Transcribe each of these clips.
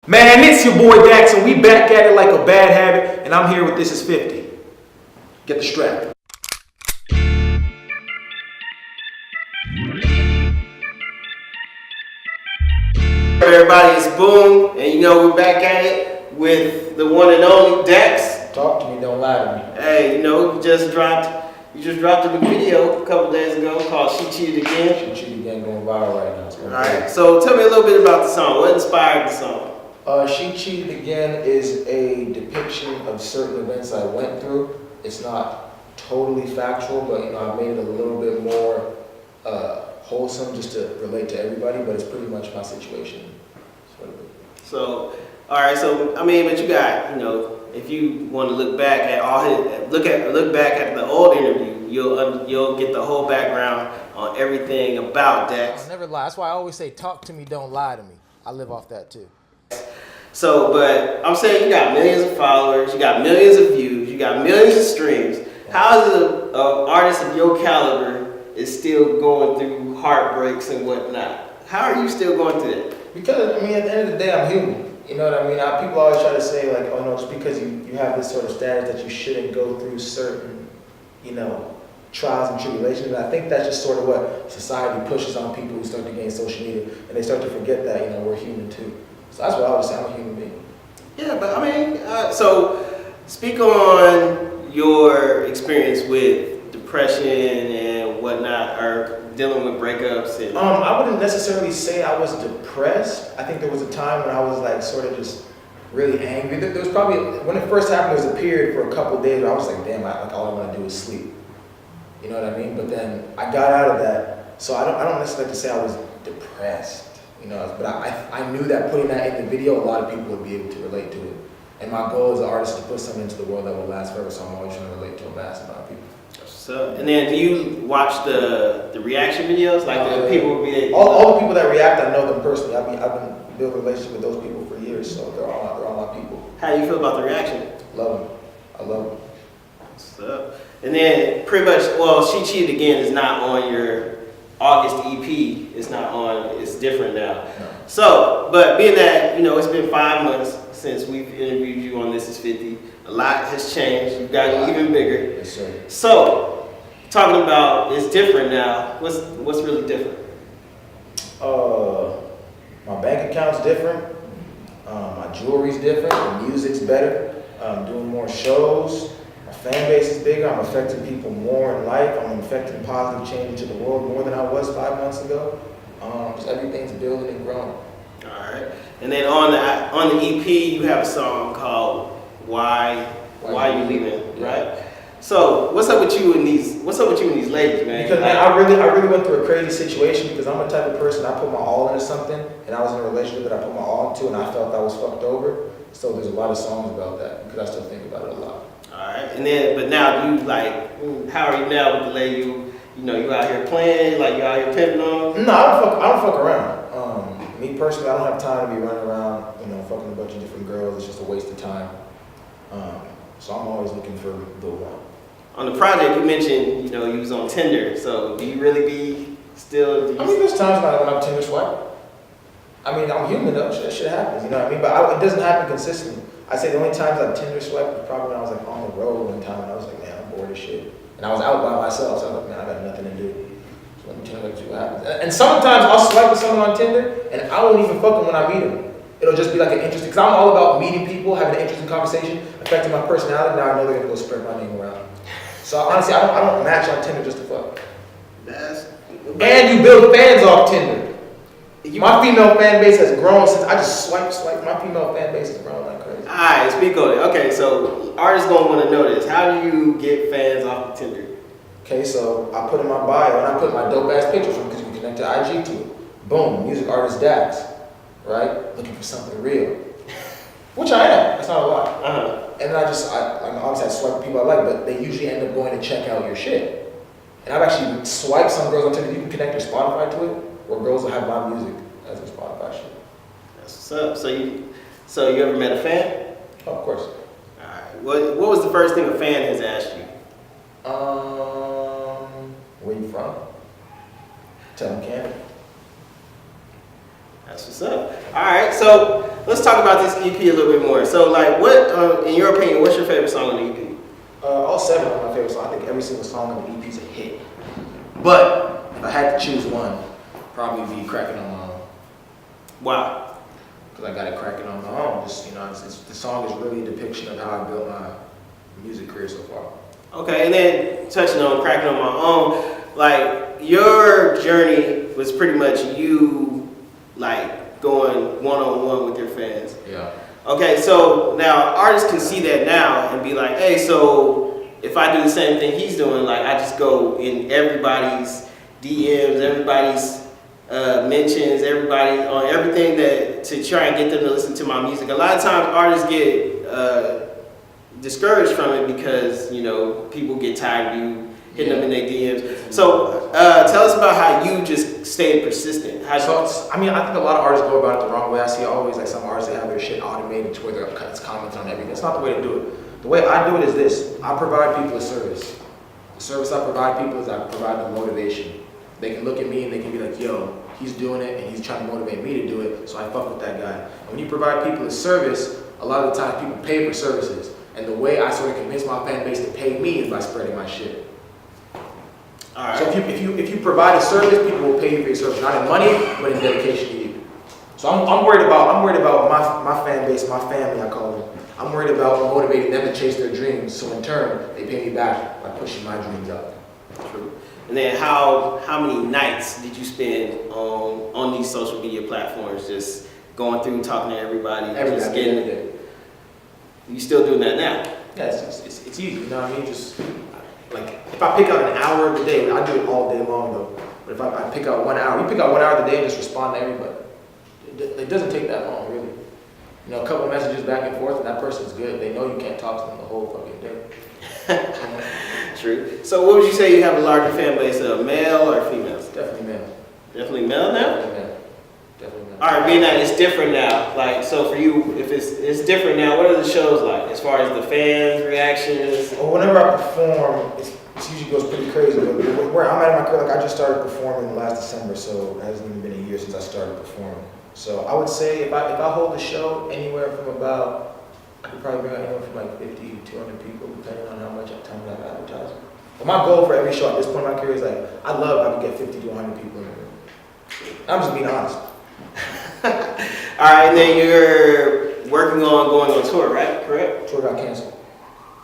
Man, it's your boy Dax, and we back at it like a bad habit, and I'm here with This Is 50. Get the strap. Everybody, it's Boom, and we're back at it with the one and only Dax. Talk to me, don't lie to me. Hey, you just dropped a new video a couple days ago called She Cheated Again. She Cheated Again going viral right now. Alright, so tell me a little bit about the song. What inspired the song? She Cheated Again is a depiction of certain events I went through. It's not totally factual, but I made it a little bit more wholesome just to relate to everybody, but it's pretty much my situation. So, alright, but you got, if you want to look back at look back at the old interview, you'll get the whole background on everything about Dax. I'll never lie. That's why I always say, talk to me, don't lie to me. I live off that too. So, but I'm saying you got millions of followers, you got millions of views, you got millions of streams. How is an artist of your caliber is still going through heartbreaks and whatnot? How are you still going through that? Because, at the end of the day, I'm human. You know what I mean? People always try to say, like, oh no, just because you have this sort of status that you shouldn't go through certain, trials and tribulations. And I think that's just sort of what society pushes on people who start to gain social media. And they start to forget that, we're human too. So that's what I would say, I'm a human being. Yeah, but so speak on your experience with depression and whatnot, or dealing with breakups. And I wouldn't necessarily say I was depressed. I think there was a time when I was like sort of just really angry. There was probably, when it first happened, there was a period for a couple of days where I was like, damn, all I want to do is sleep. You know what I mean? But then I got out of that, so I don't necessarily like to say I was depressed. But I knew that putting that in the video, a lot of people would be able to relate to it. And my goal as an artist is to put something into the world that will last forever, so I'm always trying to relate to a mass amount of people. So, and then do you watch the reaction videos? Like the people will be all the people that react, I know them personally. I've been building a relationship with those people for years, so they're all my people. How do you feel about the reaction? Love them. I love them. So, and then pretty much, She Cheated Again is not on your August EP. It's not on. It's different now. No. So, but being that it's been 5 months since we've interviewed you on This Is 50, a lot has changed. You've gotten even bigger. Yes, sir. So, talking about it's different now. What's really different? My bank account's different. My jewelry's different. The music's better. I'm doing more shows. My fan base is bigger. I'm affecting people more in life. I'm affecting positive change into the world more than I was 5 months ago. Just everything's building and growing. All right. And then on the EP, you have a song called Why You Leaving, right? So what's up with you and these ladies, man? Because man, I really went through a crazy situation because I'm the type of person, I put my all into something, and I was in a relationship that I put my all into, and I felt I was fucked over. So there's a lot of songs about that because I still think about it a lot. All right. And then, but now how are you now with the lady? You out here playing, like you out here pimping on? No, I don't fuck around. Me personally, I don't have time to be running around, fucking a bunch of different girls. It's just a waste of time. So I'm always looking for the one. On the project, you mentioned, you was on Tinder. So do you really be still? There's times when I'm Tinder swipe. I'm human though. Shit happens, you know what I mean? But it doesn't happen consistently. I say the only times I've Tinder swiped was probably when I was like on the road one time, and I was like, man, I'm bored as shit. And I was out by myself, so I was like, man, I got nothing to do. So let me Tinder see what happens. And sometimes I'll swipe with someone on Tinder, and I won't even fuck them when I meet them. It'll just be like an interesting, because I'm all about meeting people, having an interesting conversation, affecting my personality. Now I know they're gonna go spread my name around. So honestly, I don't match on Tinder just to fuck. And you build fans off Tinder. My female fan base has grown since I just swipe. My female fan base has grown like crazy. Alright, speak on it. Okay, so artists gonna want to know this. How do you get fans off of Tinder? Okay, so I put in my bio and I put my dope ass pictures from because you can connect to IG to it. Boom, music artist Dax, right? Looking for something real, which I am. That's not a lie. And then I obviously I swipe people I like, but they usually end up going to check out your shit. And I've actually swiped some girls on Tinder. You can connect your Spotify to it, where girls will have my music as their Spotify shit. That's what's up. So you ever met a fan? Oh, of course. All right. What was the first thing a fan has asked you? Where you from? Tell them Canada. That's what's up. All right. So let's talk about this EP a little bit more. So, like, what, in your opinion, what's your favorite song on the EP? All 7 are my favorite songs. I think every single song on the EP is a hit. But if I had to choose one, probably be Cracking on My Own. Wow. Because I got it cracking on my own. Just, you know, the song is really a depiction of how I built my music career so far. Okay, and then touching on Cracking on My Own, like, your journey was pretty much you, like, going one-on-one with your fans. Yeah. Okay, so now artists can see that now and be like, hey, so if I do the same thing he's doing, like, I just go in everybody's DMs, everybody's mentions, everybody on everything that to try and get them to listen to my music. A lot of times artists get discouraged from it because, you know, people get tired of you hitting them in their DMs. So tell us about how you just stayed persistent. I think a lot of artists go about it the wrong way. I see always like some artists that have their shit automated to where it's comments on everything. That's not the way to do it. The way I do it is this: I provide people a service. The service I provide people is I provide them motivation. They can look at me and they can be like, yo, he's doing it and he's trying to motivate me to do it, so I fuck with that guy. And when you provide people a service, a lot of the times people pay for services. And the way I sort of convince my fan base to pay me is by spreading my shit. All right. So if you provide a service, people will pay you for your service, not in money, but in dedication to you. So I'm worried about my fan base, my family, I call them. I'm worried about motivating them to chase their dreams, so in turn, they pay me back by pushing my dreams up. True. And then how many nights did you spend on these social media platforms, just going through, talking to everybody, Every day. You still doing that now? Yeah, it's easy, you know what I mean? Just like if I pick out an hour of the day, I do it all day long though. But if I pick out 1 hour, you pick out 1 hour of the day and just respond to everybody. It doesn't take that long, really. You know, a couple messages back and forth, and that person's good. They know you can't talk to them the whole fucking day. True. So what would you say you have a larger fan base of, male or females? Definitely male. Definitely male now? Definitely male. Definitely male. All right, being that it's different now, like, so for you, if it's different now, what are the shows like as far as the fans' reactions? Well, whenever I perform, it usually goes pretty crazy. But where I'm at in my career, like I just started performing last December, so it hasn't even been a year since I started performing. So I would say if I hold a show anywhere from about, I could probably bring out anywhere from like 50 to 200 people, depending on how much time I have advertising. But my goal for every show at this point in my career is like, I'd love if I could get 50 to 100 people in the room. I'm just being honest. All right, and then you're working on going on tour, right? Correct? Tour got canceled.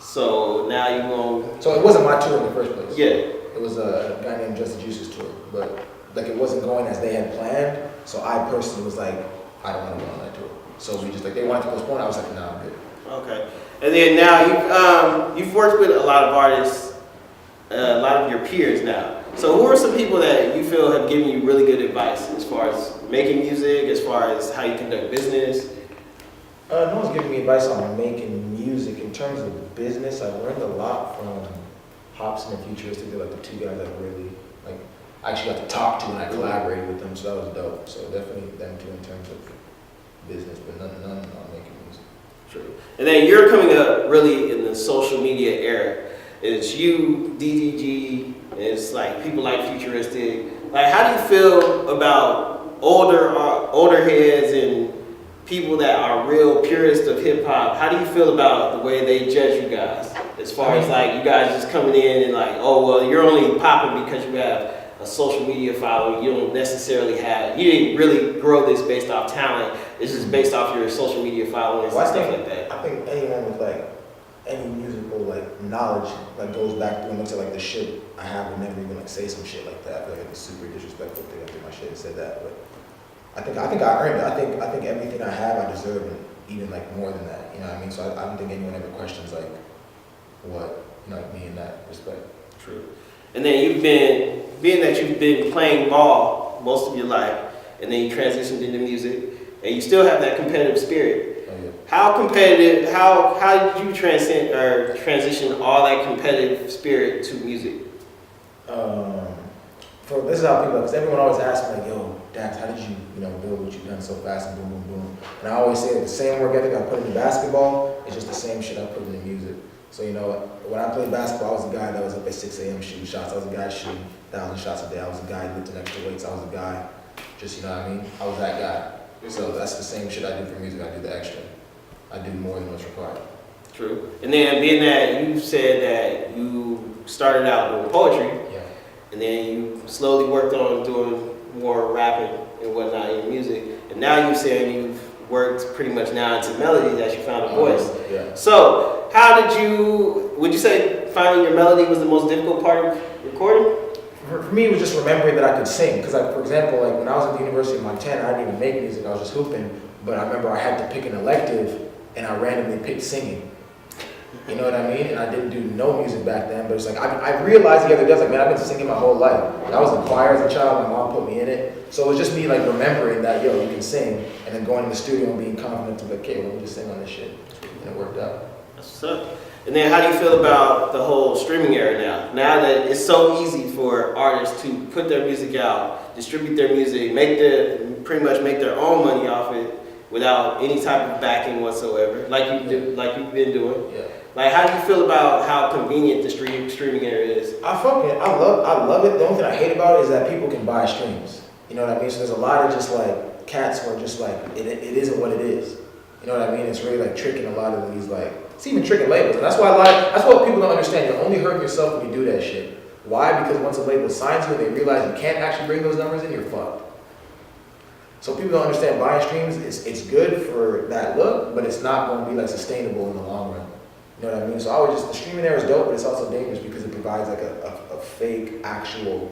So now you're going. So it wasn't my tour in the first place. Yeah. It was a guy named Just the Juice's tour, but like it wasn't going as they had planned. So I personally was like, I don't want to go on that tour. So we just like they wanted to postpone. I was like, nah, I'm good. Okay. And then now you've worked with a lot of artists, a lot of your peers now. So who are some people that you feel have given you really good advice as far as making music, as far as how you conduct business? No one's giving me advice on making music. In terms of business, I've learned a lot from Hobson and Futuristic. They're like the two guys that really, like, I actually got to talk to and I collaborated with them, so that was dope. So definitely them two in terms of business, but none on making music. True. And then you're coming up really in the social media era. It's you, DDG, it's like people like Futuristic. Like, how do you feel about older heads and people that are real purists of hip hop? How do you feel about the way they judge you guys? As far as like you guys just coming in and like, oh well, you're only popping because you have a social media following. You don't necessarily you didn't really grow this based off talent. It's just based off your social media followings and stuff like that. I think anyone with like any musical like knowledge like goes back through and looks at like the shit I have would never even like say some shit like that. I feel like it's super disrespectful if they went through my shit and said that. But I think I earned it. I think everything I have I deserve, and even like more than that. You know what I mean? So I don't think anyone ever questions like what, you know, me in that respect. True. And then being that you've been playing ball most of your life, and then you transitioned into music, and you still have that competitive spirit. Oh, yeah. How competitive? How did you transition all that competitive spirit to music? This is how people, because everyone always asks me like, yo, Dax, how did you build what you've done so fast and boom, boom, boom. And I always say that the same work ethic I put into basketball is just the same shit I put into music. So, when I played basketball, I was the guy that was up at 6 a.m. shooting shots. I was the guy shooting 1,000 shots a day. I was the guy lifting extra weights. I was the guy, just, you know what I mean? I was that guy. So that's the same shit I do for music. I do the extra. I do more than what's required. True. And then being that you said that you started out doing poetry, Yeah. and then you slowly worked on doing more rapping and whatnot in music, and now you're saying you've worked pretty much now into melody that you found a voice. Yeah. So how would you say finding your melody was the most difficult part of recording? For me, it was just remembering that I could sing. Because, for example, like when I was at the University of Montana, I didn't even make music. I was just hooping. But I remember I had to pick an elective, and I randomly picked singing. You know what I mean? And I didn't do no music back then. But it's like I realized the other day, I was like, man, I've been singing my whole life. And I was in choir as a child. My mom put me in it. So it was just me like remembering that, yo, you can sing, and then going to the studio and being confident to be like, okay, let me just sing on this shit. And it worked out. That's what's up. And then how do you feel about the whole streaming era now? Now that it's so easy for artists to put their music out, distribute their music, pretty much make their own money off it without any type of backing whatsoever, like you've been doing. Yeah. Like, how do you feel about how convenient the streaming era is? I love it. The only thing I hate about it is that people can buy streams. You know what I mean? So there's a lot of just like cats who are just like, it isn't what it is. You know what I mean? It's really like tricking a lot of these like, it's even tricking labels. And that's what people don't understand. You're only hurting yourself when you do that shit. Why? Because once a label signs you and they realize you can't actually bring those numbers in, you're fucked. So people don't understand buying streams, it's good for that look, but it's not going to be like sustainable in the long run. You know what I mean? So the streaming era is dope, but it's also dangerous because it provides like a fake, actual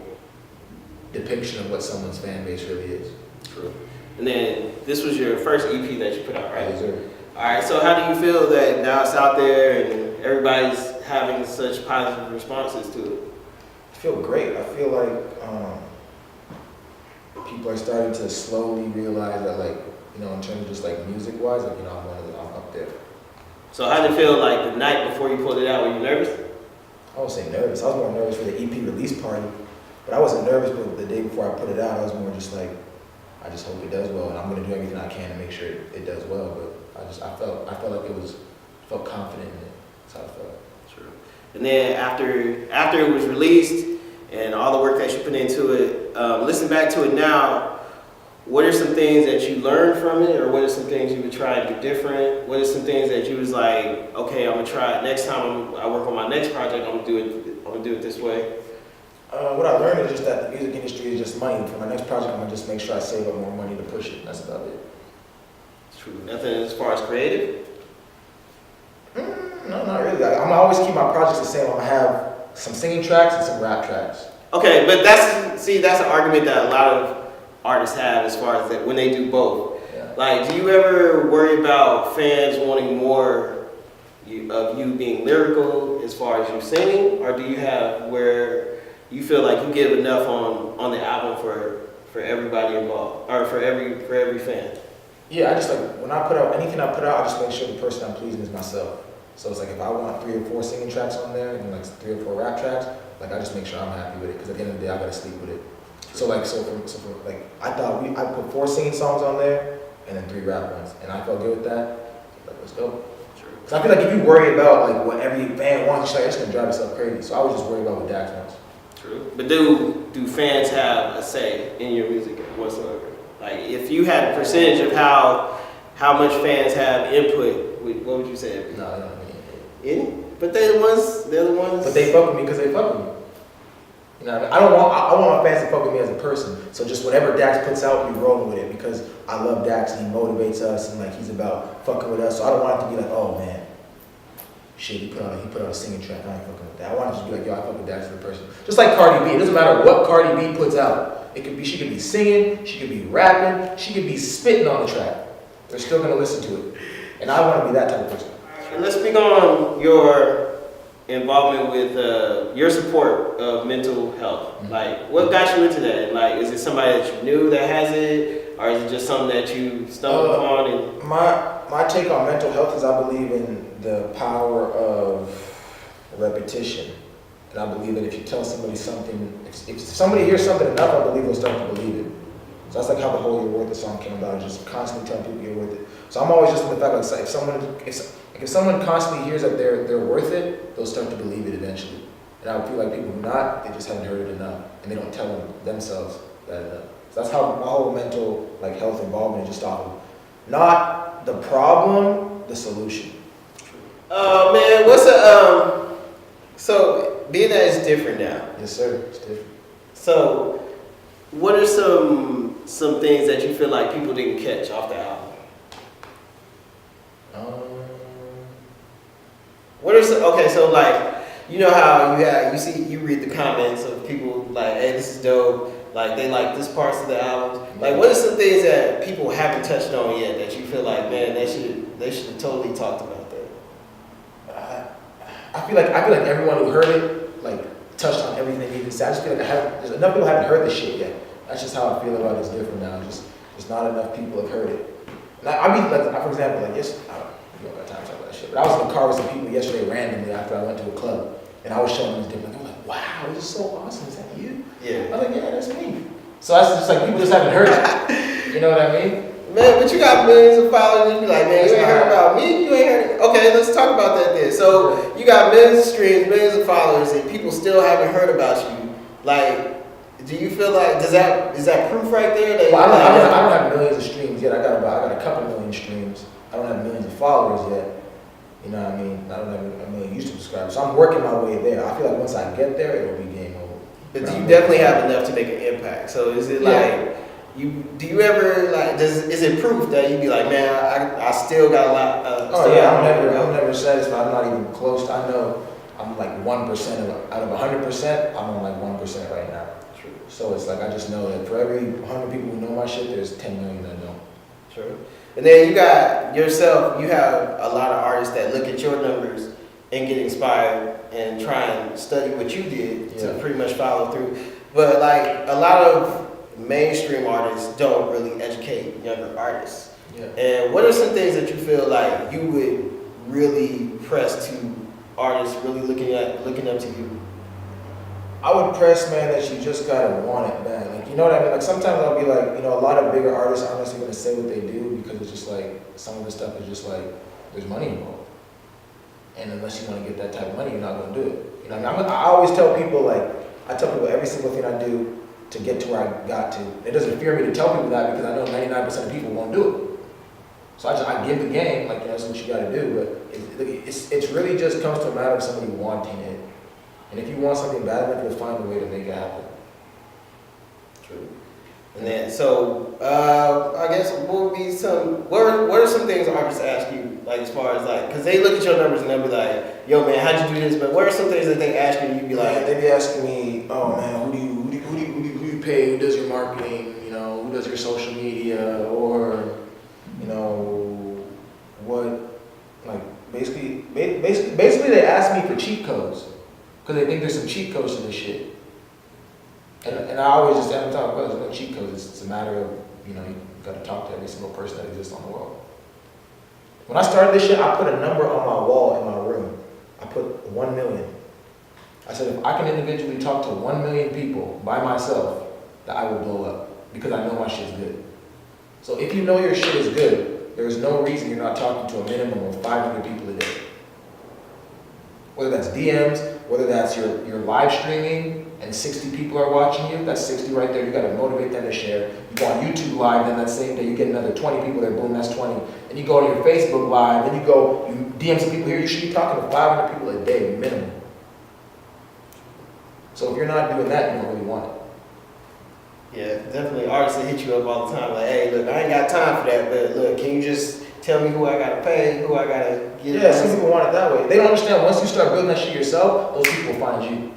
depiction of what someone's fan base really is. True. And then this was your first EP that you put out, right? Yes, sir. All right, so how do you feel that now it's out there and everybody's having such positive responses to it? I feel great. I feel like people are starting to slowly realize that, like, you know, in terms of just like music-wise, like, you know, I'm up there. So how did it feel like the night before you pulled it out? Were you nervous? I won't say nervous. I was more nervous for the EP release party, but I wasn't nervous. But the day before I put it out, I was more just like, I just hope it does well, and I'm gonna do everything I can to make sure it does well. But I felt like felt confident in it. That's how I felt. True. And then after it was released and all the work that you put into it, listen back to it now. What are some things that you learned from it, or what are some things you would try to do different? What are some things that you was like, okay, I'm gonna try it next time I work on my next project. I'm gonna do it this way. What I learned is just that the music industry is just money. For my next project, I'm gonna just make sure I save up more money to push it. That's about it. True. Nothing as far as creative? No, not really. I'm gonna always keep my projects the same. I'm gonna have some singing tracks and some rap tracks. Okay, but that's an argument that a lot of artists have as far as that when they do both. Yeah. Like, do you ever worry about fans wanting more of you being lyrical as far as you singing, or do you have where you feel like you give enough on the album for everybody involved, or for every fan? Yeah, I just like, when I put out anything I put out, I just make sure the person I'm pleasing is myself. So it's like, if I want 3 or 4 singing tracks on there and like 3 or 4 rap tracks, like I just make sure I'm happy with it, because at the end of the day, I gotta sleep with it. So I thought I put 4 singing songs on there and then 3 rap ones, and I felt good with that. Like, let's go. Because I feel like if you worry about like what every fan wants, it's gonna drive yourself crazy. So I was just worried about what Dax wants. True. But do fans have a say in your music whatsoever? Like, if you had a percentage of how much fans have input, what would you say? No, I don't have any input. Any? But they're the ones. But they fuck with me because they fuck with me. You know what I mean? I want my fans to fuck with me as a person. So just whatever Dax puts out, we rolling with it, because I love Dax and he motivates us, and like he's about fucking with us. So I don't want it to be like, oh man, shit, he put out a singing track, I ain't fucking with that. I want it to just be like, yo, I fuck with Dax as a person. Just like Cardi B. It doesn't matter what Cardi B puts out. She could be singing, she could be rapping, she could be spitting on the track. They're still gonna listen to it. And I want to be that type of person. And let's speak on your involvement with your support of mental health. Mm-hmm. Like, what got you into that? Like, is it somebody that you knew that has it, or is it just something that you stumbled upon? And My take on mental health is I believe in the power of repetition. And I believe that if you tell somebody something, if somebody hears something enough, I believe they'll start to believe it. So that's like how the whole "You're Worth It" song came about, just constantly telling people you're worth it. So I'm always just in the fact, like, if someone constantly hears that they're worth it, they'll start to believe it eventually. And I would feel like people who not, they just haven't heard it enough, and they don't tell themselves that enough. So that's how my whole mental like health involvement is just off of not the problem, the solution. Man, so being that it's different now. Yes, sir. It's different. So, what are some things that you feel like people didn't catch off the album? What are some, okay, so like, you know how you read the comments of people like, hey, this is dope, like they like this parts of the album. Like, what are some things that people haven't touched on yet that you feel like, man, they should have totally talked about that? I feel like everyone who heard it like touched on everything they needed to say. I just feel like there's enough people haven't heard the shit yet. That's just how I feel about it. It's different now. Just not enough people have heard it. And I mean, like for example, like we don't got time to talk about that shit. But I was in the car with some people yesterday randomly after I went to a club, and I was showing them this different. They were like, "Wow, this is so awesome. Is that you?" Yeah. I was like, "Yeah, that's me." So that's just like people just haven't heard it. You know what I mean? Man, but you got millions of followers, and you be like, man, you ain't heard about me, you ain't heard. Okay, let's talk about that then. So you got millions of streams, millions of followers, and people still haven't heard about you. Like, do you feel like is that proof right there? That well, I don't have millions of streams yet. I got a couple million streams. I don't have millions of followers yet. You know what I mean? I don't have a million YouTube subscribers. So I'm working my way there. I feel like once I get there, it'll be game over. But you definitely have enough to make an impact. So is it like do you ever like is it proof that you be like, man, I still got a lot I'm never satisfied. I'm not even close. I know I'm like 1% out of 100%, I'm on like 1% right now. True. So it's like I just know that for every 100 people who know my shit, there's 10 million that don't. True. And then you got yourself, you have a lot of artists that look at your numbers and get inspired and try and study what you did to pretty much follow through. But like a lot of mainstream artists don't really educate younger artists. Yeah. And what are some things that you feel like you would really press to artists really looking up to you? I would press, man, that you just gotta want it, man. Like, you know what I mean? Like, sometimes I'll be like, you know, a lot of bigger artists aren't necessarily gonna say what they do because it's just like, some of the stuff is just like, there's money involved. And unless you wanna get that type of money, you're not gonna do it. You know what I mean? I always tell people, like, I tell people every single thing I do to get to where I got to. It doesn't fear me to tell people that because I know 99% of people won't do it. So I give the game, like, you know, that's what you gotta do, but it's really just comes to a matter of somebody wanting it. And if you want something bad enough, you'll find a way to make it happen. True. And then, so, I guess what would be what are some things artists ask you, like as far as like, because they look at your numbers and they'll be like, yo man, how'd you do this? But what are some things that they ask you and you'd be like, they be asking me, oh man, who do you pay? Who does your marketing? You know, who does your social media? Or, you know, what, like basically they ask me for cheat codes. Because they think there's some cheat codes to this shit. And I always just have them talk about there's no cheat codes. It's a matter of, you know, you got to talk to every single person that exists on the world. When I started this shit, I put a number on my wall in my room. I put 1 million. I said, if I can individually talk to 1 million people by myself, that I will blow up. Because I know my shit's good. So if you know your shit is good, there's no reason you're not talking to a minimum of 500 people a day. Whether that's DMs, whether that's your live streaming and 60 people are watching you, that's 60 right there. You gotta motivate them to share. You go on YouTube live, then that same day you get another 20 people there, boom, that's 20. And you go to your Facebook live, then you DM some people here. You should be talking to 500 people a day minimum. So if you're not doing that, you don't really want it. yeah, definitely artists that hit you up all the time, like, hey, look, I ain't got time for that, but look, can you just tell me who I gotta pay, who I gotta get? Yeah, some people want it that way. They don't understand once you start building that shit yourself, those people will find you.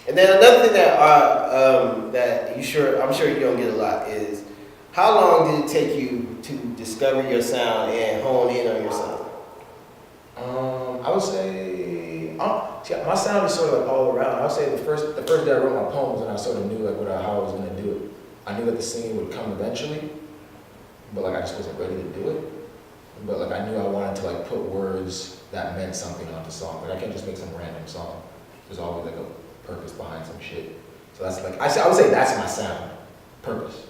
And then another thing that I'm sure you don't get a lot is, how long did it take you to discover your sound and hone in on your sound? I would say, my sound is sort of like all around. I would say the first day I wrote my poems, and I sort of knew like how I was gonna do it. I knew that the singing would come eventually, but like I just wasn't ready to do it. But like I knew I wanted to like put words that meant something onto song. Like I can't just make some random song. There's always like a purpose behind some shit. So that's like I would say that's my sound. Purpose.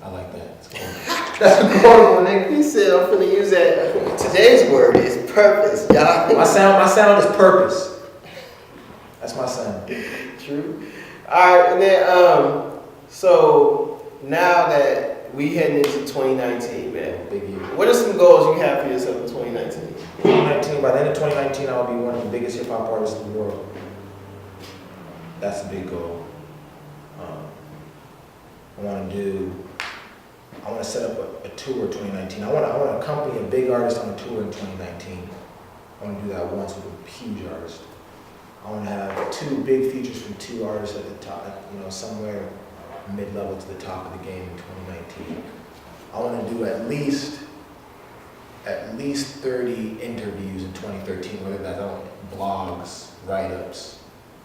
I like that. It's cool. That's a quotable, nigga. He said I'm finna use that. Today's word is purpose, y'all. My sound is purpose. That's my sound. True. Alright, and then So now that we heading into 2019, man, Big year. what are some goals you have for yourself in 2019? 2019, by the end of 2019, I'll be one of the biggest hip hop artists in the world. That's a big goal. I want to set up a tour in 2019. I want to accompany a big artist on a tour in 2019. I want to do that once with a huge artist. I want to have 2 big features from 2 artists at the top, somewhere mid-level to the top of the game in 2019. I want to do at least 30 interviews in 2013, whether that's on blogs, write-ups,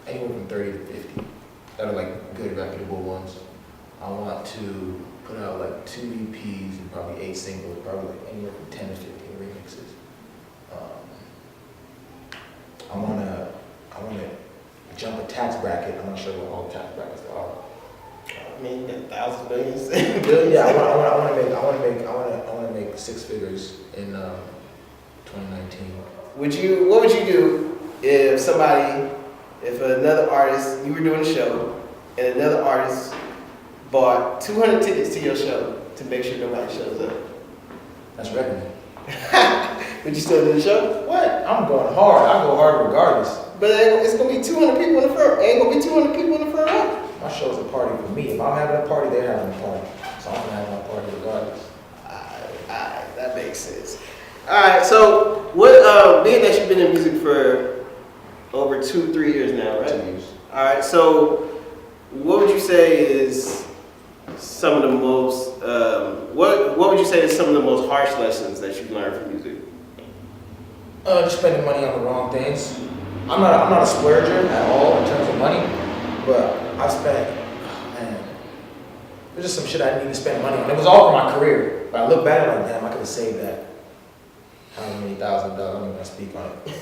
anywhere from 30 to 50 that are like good, reputable ones. I want to put out like 2 EPs and probably 8 singles, probably like anywhere from 10 to 15 remixes. I want to jump a tax bracket. I'm not sure what all the tax brackets are. I mean, you got thousands, millions. Yeah, I want to make 6 figures in 2019. What would you do if another artist, you were doing a show, and another artist bought 200 tickets to your show to make sure nobody shows up? That's revenue. Would you still do the show? What? I'm going hard. I go hard regardless. But it's gonna be 200 people in the front. Ain't gonna be 200 people in the front row. My show's a party for me. If I'm having a party, they're having a party. So I'm gonna have my party regardless. Alright, that makes sense. Alright, so what? Being that you've been in music for over 2-3 years now, right? 2 years. Alright, so what would you say is some of the most? What would you say is some of the most harsh lessons that you've learned from music? Just spending money on the wrong things. I'm not a splurger at all in terms of money, but I've spent, there's just some shit I didn't need to spend money on. It was all for my career, but I look back and I'm like, damn, I could have saved that. How many $1,000? I don't even want to speak on it.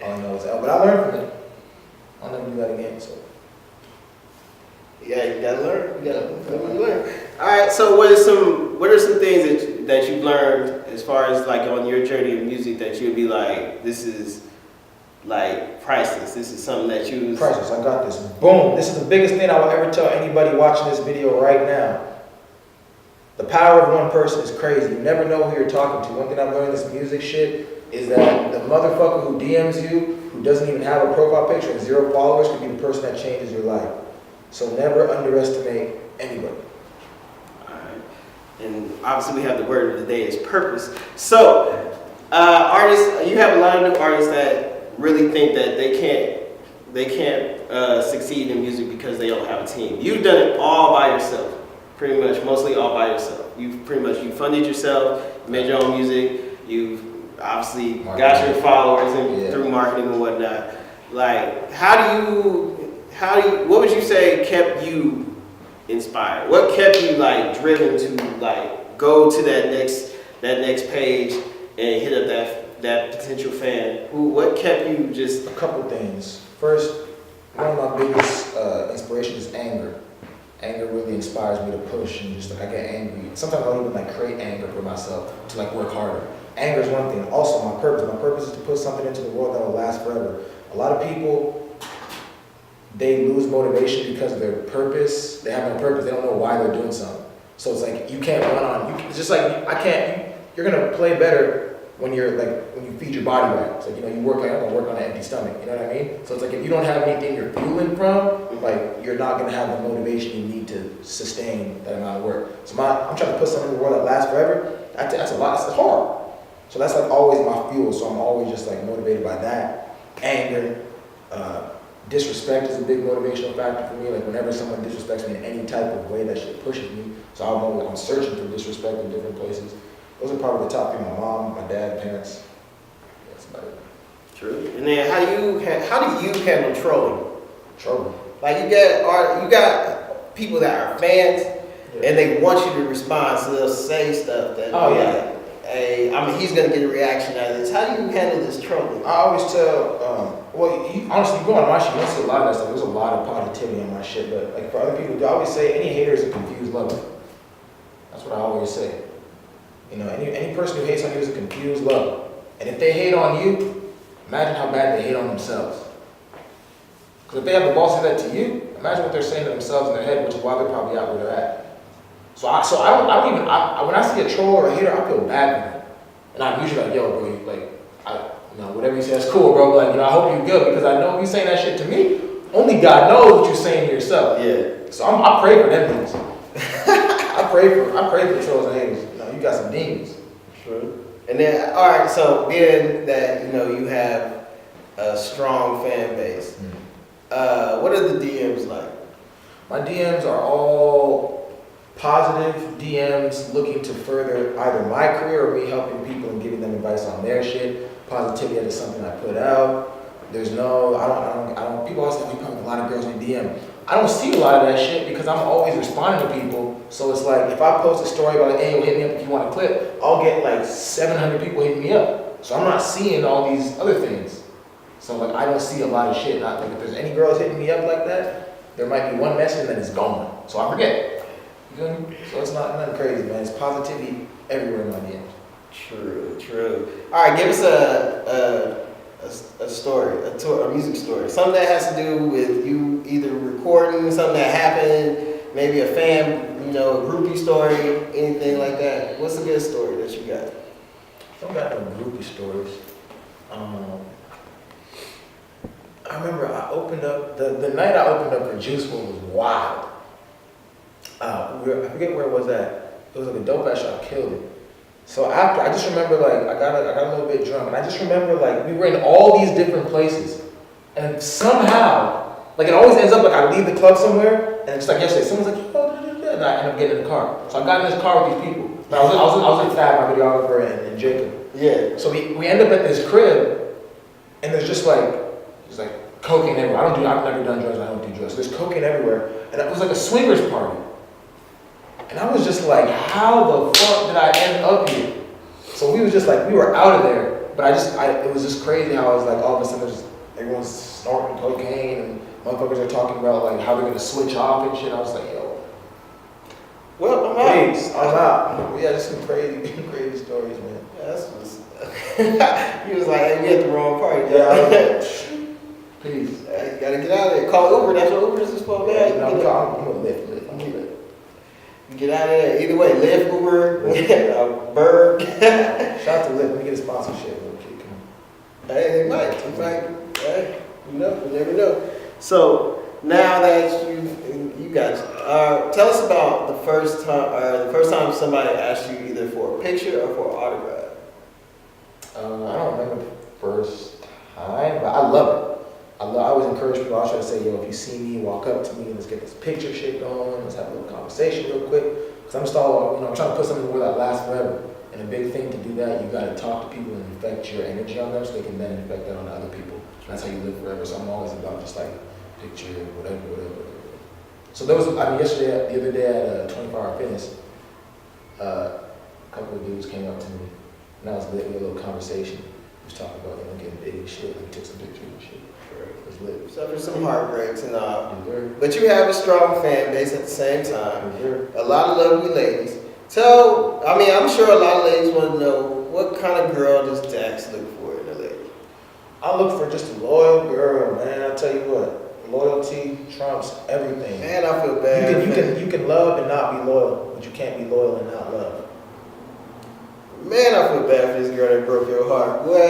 All I know is that, but I learned from it. I'll never do that again. So. Yeah, you gotta learn. You gotta learn. All right. So what are some things that you've learned as far as like on your journey of music that you'd be like, this is like priceless. This is something that you priceless. I got this. Boom. This is the biggest thing I will ever tell anybody watching this video right now. The power of one person is crazy. You never know who you're talking to. One thing I've learned in this music shit is that the motherfucker who DMs you, who doesn't even have a profile picture and 0 followers, could be the person that changes your life. So never underestimate anybody. Alright. And obviously we have the word of the day is purpose. So, artists, you have a lot of new artists that really think that they can't succeed in music because they don't have a team. You've done it all by yourself, pretty much, mostly all by yourself. You funded yourself, you made your own music, you've obviously got your followers and through marketing and whatnot. Like, what would you say kept you inspired? What kept you like driven to like go to that next page and hit up that potential fan? What kept you just? A couple things. First, one of my biggest inspirations is anger. Anger really inspires me to push and just like I get angry. Sometimes I don't even like create anger for myself to like work harder. Anger is one thing. Also, my purpose. My purpose is to put something into the world that will last forever. A lot of people, they lose motivation because of their purpose. They have no purpose. They don't know why they're doing something. So it's like you can't run on. It's just like you're gonna play better when you feed your body right. It's like you work. I'm gonna work on an empty stomach. You know what I mean? So it's like if you don't have anything you're fueling from, like you're not gonna have the motivation you need to sustain that amount of work. So I'm trying to put something in the world that lasts forever. That's a lot. It's hard. So that's like always my fuel. So I'm always just like motivated by that. Anger. Disrespect is a big motivational factor for me. Like whenever someone disrespects me in any type of way, that shit pushes me. So I'm searching for disrespect in different places. Those are probably the top 3: my mom, my dad, parents. That's about it. True. And then how do you handle trolling? Trolling. Like you got people that are fans and they want you to respond, so they'll say stuff that hey, he's gonna get a reaction out of this. How do you handle this trolling? I always tell, honestly, you go on my shit, you don't see a lot of that stuff. There's a lot of positivity on my shit, but like for other people, I always say any hater is a confused lover. That's what I always say. Any person who hates on you is a confused lover. And if they hate on you, imagine how bad they hate on themselves. Because if they have the balls to do that to you, Imagine what they're saying to themselves in their head, which is why they're probably out where they're at. I don't even, when I see a troll or a hater, I feel bad for them. And I'm usually like, yo, bro, whatever you say, that's cool, bro. But, I hope you're good because I know if you saying that shit to me, only God knows what you're saying to yourself. Yeah. So I pray for them things. I pray for trolls and haters. You got some demons. True. And then, all right, so being that, you have a strong fan base, what are the DMs like? My DMs are all positive DMs looking to further either my career or me helping people and giving them advice on their shit. Positivity is something I put out. There's no, I don't, people always say, we probably have a lot of girls in DM. I don't see a lot of that shit because I'm always responding to people. So it's like, if I post a story about, hey, hit me up if you want a clip, I'll get like 700 people hitting me up. So I'm not seeing all these other things. So like, I don't see a lot of shit. Not like if there's any girls hitting me up like that, there might be one message and then it's gone. So I forget. You feel me? So it's nothing crazy, man. It's positivity everywhere in my DMs. True. All right, give us a story, a music story. Something that has to do with you either recording something that happened, maybe a fan, a groupie story, anything like that. What's a good story that you got? I don't got no groupie stories. I remember I opened up, the night I opened up for Juice WRLD was wild. I forget where it was at. It was like a dope ass shot, killed it. So after, I just remember like, I got a little bit drunk, and I just remember like, we were in all these different places, and somehow, like it always ends up like I leave the club somewhere, and it's like yesterday, someone's like, and I end up getting in the car. So I got in this car with these people. I was with Thad, my videographer, and Jacob. Yeah. So we end up at this crib, and there's like cocaine everywhere. I've never done drugs, I don't do drugs. So there's cocaine everywhere, and it was like a swingers party. And I was just like, how the fuck did I end up here? So we were out of there, but it was just crazy how I was like, all of a sudden everyone's snorting cocaine and motherfuckers are talking about like how they're gonna switch off and shit. I was like, yo. Well, I'm out. Please, I'm out. Yeah, just some crazy stories, man. Yeah, that's just, he was like, hey, we at the wrong party. Yeah, please. You gotta get out of there. Call Uber, that's what Uber is for, man. I'm gonna lift. Get out of there. Either way, Lyft, Uber, Bird. Shout out to Lyft. Let me get a sponsorship real quick. Hey, they might. Hey, you never know. So now that you guys, tell us about the first time somebody asked you either for a picture or for an autograph. I don't remember the first time, but I love it. I always encourage people. I always try to say, yo, if you see me, walk up to me, let's get this picture shit going. Let's have a little conversation real quick. Because I'm just I'm trying to put something where that lasts forever. And a big thing to do that, you got to talk to people and affect your energy on them so they can then affect that on other people. And that's how you live forever. So I'm always about just like picture, whatever. So there was, the other day at 24 Hour Fitness, a couple of dudes came up to me, and I was lit with a little conversation. We was talking about, getting big and shit. We took some pictures and shit. It was lit. Suffered some heartbreaks and all. But you have a strong fan base at the same time. A lot of lovely ladies. I'm sure a lot of ladies want to know, what kind of girl does Dax look for in a lady? I look for just a loyal girl, man. I tell you what, loyalty trumps everything. Man, I feel bad. You can love and not be loyal, but you can't be loyal and not love. Man, I feel bad for this girl that broke your heart. What? I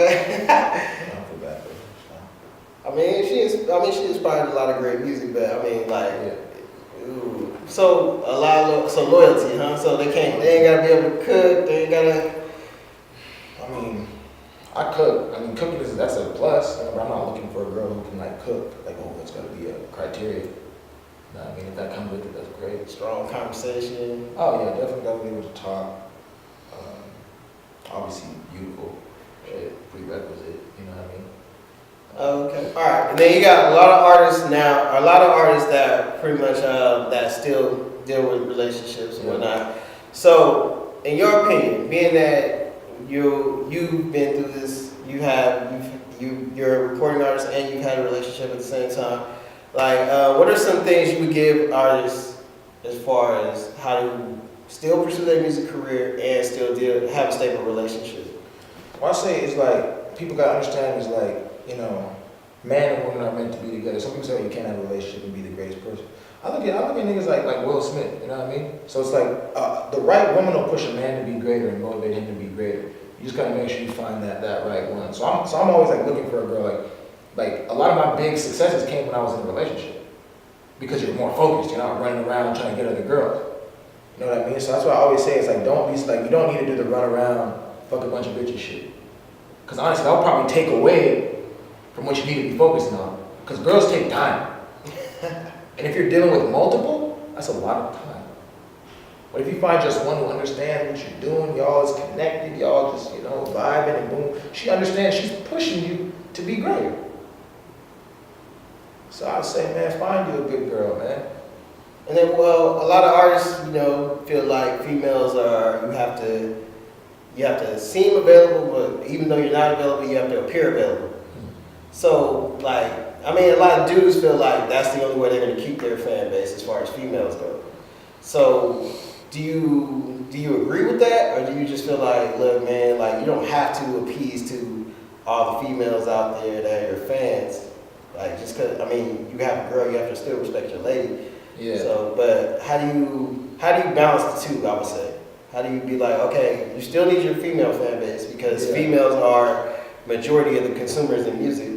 feel bad for her. She inspired a lot of great music, but ooh. So loyalty, huh? So they ain't gotta be able to cook, they ain't gotta. I cook. Cooking that's a plus. I'm not looking for a girl who can cook. It's gotta be a criteria. If that comes with it, that's great. Strong conversation. Oh yeah, definitely gotta be able to talk. Obviously beautiful, prerequisite. You know what I mean? Okay. All right. And then you got a lot of artists that pretty much that still deal with relationships and whatnot. So, in your opinion, being that you've been through this, you're a recording artist and you've had a relationship at the same time. What are some things you would give artists as far as how to still pursue their music career and still have a stable relationship? What I say is people gotta understand is man and woman are meant to be together. Some people say you can't have a relationship and be the greatest person. I look at niggas like Will Smith, you know what I mean? So it's like the right woman will push a man to be greater and motivate him to be greater. You just gotta make sure you find that right one. So I'm always like looking for a girl like a lot of my big successes came when I was in a relationship. Because you're more focused, you're not running around trying to get other girls. You know what I mean? So that's why I always say it's like you don't need to do the run around, fuck a bunch of bitches shit. Because honestly, that'll probably take away from what you need to be focusing on. Because girls take time. And if you're dealing with multiple, that's a lot of time. But if you find just one who understands what you're doing, y'all is connected, y'all just, vibing and boom, she understands, she's pushing you to be greater. So I would say, man, find you a good girl, man. And then, well, a lot of artists, feel like females you have to seem available, but even though you're not available, you have to appear available. So, a lot of dudes feel like that's the only way they're going to keep their fan base as far as females go. So, do you agree with that, or do you just feel like, look, man, you don't have to appease to all the females out there that are your fans, just because you have a girl, you have to still respect your lady. Yeah. So, but how do you balance the two? I would say, how do you be like, okay, you still need your female fan base because females are majority of the consumers in music.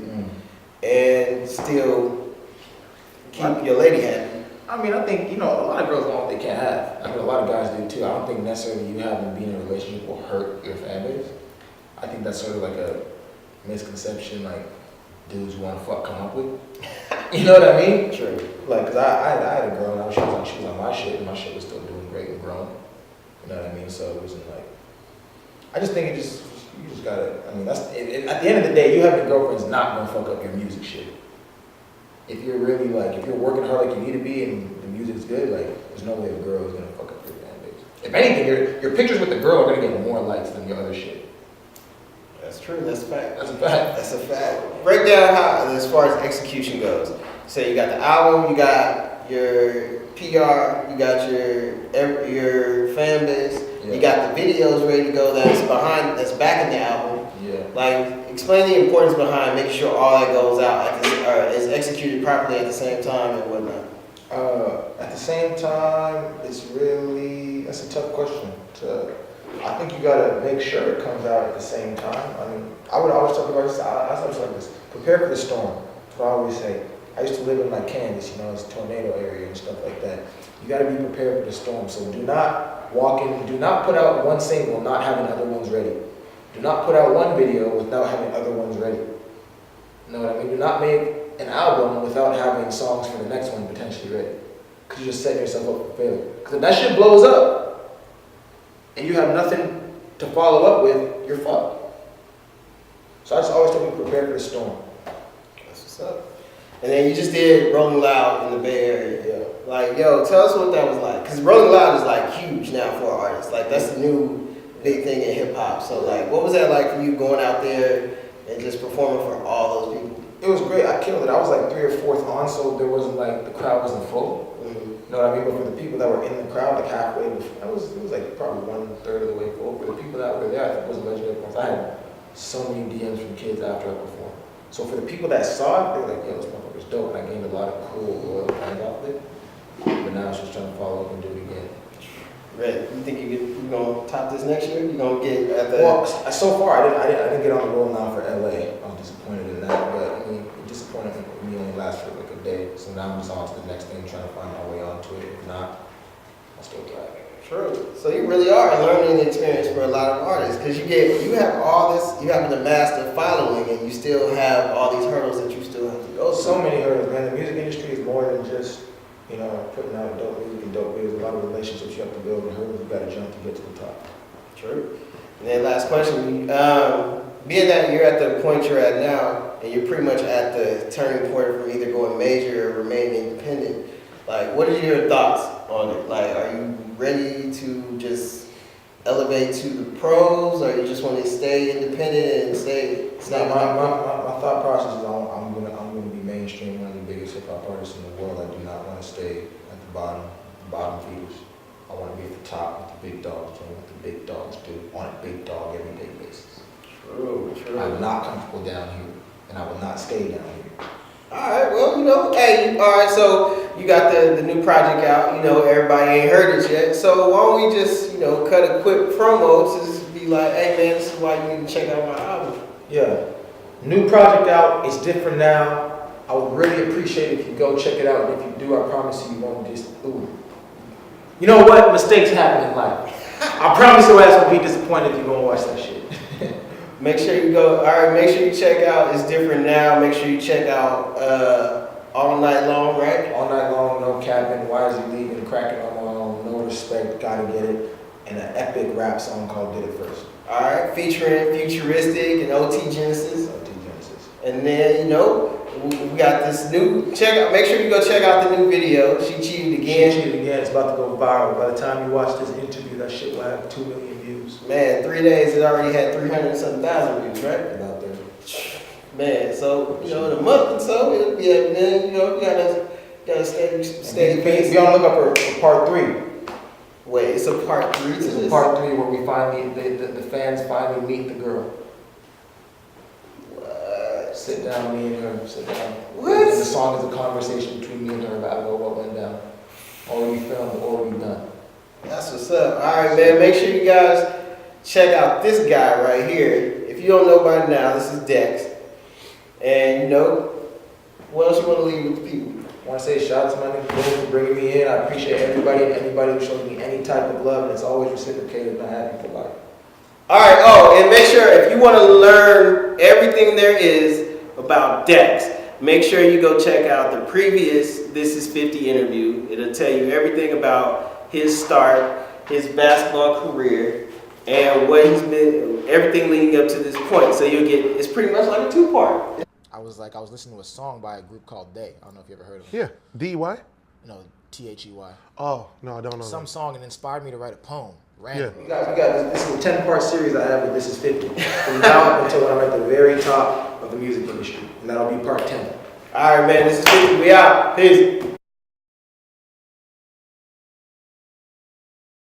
And still keep your lady happy. I think, a lot of girls want what they can't have. A lot of guys do too. I don't think necessarily you having being in a relationship will hurt your fan base. I think that's sort of like a misconception dudes who want to fuck come up with. You know what I mean? True. Cause I had a girl and she was on my shit and my shit was still doing great and growing. You know what I mean? So it wasn't I just think you just gotta, that's, at the end of the day, you having a girlfriend's not gonna fuck up your music shit. If you're really if you're working hard like you need to be and the music's good, there's no way a girl is gonna fuck up your fan base. If anything, your pictures with the girl are gonna get more likes than your other shit. That's true, that's a fact. That's a fact. That's a fact. Break down how, as far as execution goes. So you got the album, you got your PR, you got your fan base. Yeah. You got the videos ready to go that's backing the album. Yeah. Explain the importance behind making sure all that goes out is executed properly at the same time and whatnot. At the same time, that's a tough question. I think you gotta make sure it comes out at the same time. I would always talk about this, I always like this, prepare for the storm. That's what I always say. I used to live in Kansas, it's a tornado area and stuff like that. You gotta be prepared for the storm. So do not do not put out one single not having other ones ready. Do not put out one video without having other ones ready. You know what I mean? Do not make an album without having songs for the next one potentially ready. Because you're just setting yourself up for failure. Because if that shit blows up and you have nothing to follow up with, you're fucked. So I just always tell people prepare for the storm. That's what's up. And then you just did Rolling Loud in the Bay Area. Yeah. Tell us what that was like. Because Rolling Loud is huge now for artists. That's the new big thing in hip hop. So what was that like for you going out there and just performing for all those people? It was great. I killed it. I was 3rd or 4th on, so there wasn't the crowd wasn't full. You know what I mean? But for the people that were in the crowd, halfway, it was probably 1/3 of the way full. For the people that were there, I think it was a legendary performance. I had so many DMs from kids after I performed. So for the people that saw it, they were like, yo, this motherfucker's dope. And I gained a lot of cool, loyal fans off of it. But now it's just trying to follow up and do it again. Red, you think you're gonna top this next year? You gonna get at the? Well, so far I didn't get on the roll now for LA. I was disappointed in that, but disappointed in me only last for a day. So now I'm just on to the next thing, trying to find my way onto it. If not, I'll still thrive. True. So you really are a learning experience for a lot of artists because you have all this, you have an amassed following, and you still have all these hurdles that you still have to go through. So many hurdles, man. The music industry is more than just putting out dope music and dope videos. A lot of relationships you have to build and hurdles you got to jump to get to the top. True. And then last question, being that you're at the point you're at now, and you're pretty much at the turning point from either going major or remaining independent, what are your thoughts on it? Are you ready to just elevate to the pros, or you just want to stay independent and stay? No, my thought process is I'm gonna be mainstream, one of the biggest hip hop artists in the world. I do not want to stay at the bottom feeders. I want to be at the top with the big dogs, doing what the big dogs do on a big dog everyday basis. True. I'm not comfortable down here. and I will not stay down here. All right, well, hey, all right, so you got the new project out, everybody ain't heard it yet. So why don't we just, cut a quick promo to just be like, hey man, this is why you need to check out my album. Yeah. New project out. It's different now. I would really appreciate it if you go check it out. And if you do, I promise you won't just, ooh. You know what? Mistakes happen in life. I promise your ass won't be disappointed if you go and watch that shit. Make sure you make sure you check out It's Different Now. Make sure you check out All Night Long, right? All Night Long, No Capping, Why Is He Leaving, Cracking on My Own, No Respect, Gotta Get It, and an epic rap song called Did It First. All right, featuring Futuristic and OT Genesis. OT Genesis. And then, we got this new, make sure you go check out the new video, She Cheated Again. She Cheated Again, it's about to go viral. By the time you watch this interview, that shit will have 2 million views. Man, 3 days it already had 300-something thousand views, right? About there. Man, so, in a month or so, it'll be at million, you gotta stay Be on the lookout for part 3. Wait, it's a part 3 to It's this? a part 3 where we finally, the fans finally meet the girl. What? Sit down, me and her, sit down. What? And the song is a conversation between me and her about what went down. Already filmed, already done. That's what's up. All right, man, make sure you guys check out this guy right here. If you don't know by now, this is Dex. And, what else you want to leave with the people? I want to say shout out to my nigga Bill for bringing me in. I appreciate everybody and anybody who shows me any type of love, and it's always reciprocated, and I have you for life. All right, and make sure if you want to learn everything there is about Dex, make sure you go check out the previous This Is 50 interview. It'll tell you everything about his start, his basketball career, and what he's been, everything leading up to this point. So it's pretty much like a 2-part. I was listening to a song by a group called They. I don't know if you ever heard of it. Yeah, D-Y? They. Oh, no, I don't know. Some song and inspired me to write a poem. Randomly. We got this is a 10-part series I have with This Is 50. From now up until I'm at the very top of the music industry. And that'll be part 10. All right, man, this is 50. We out. Peace.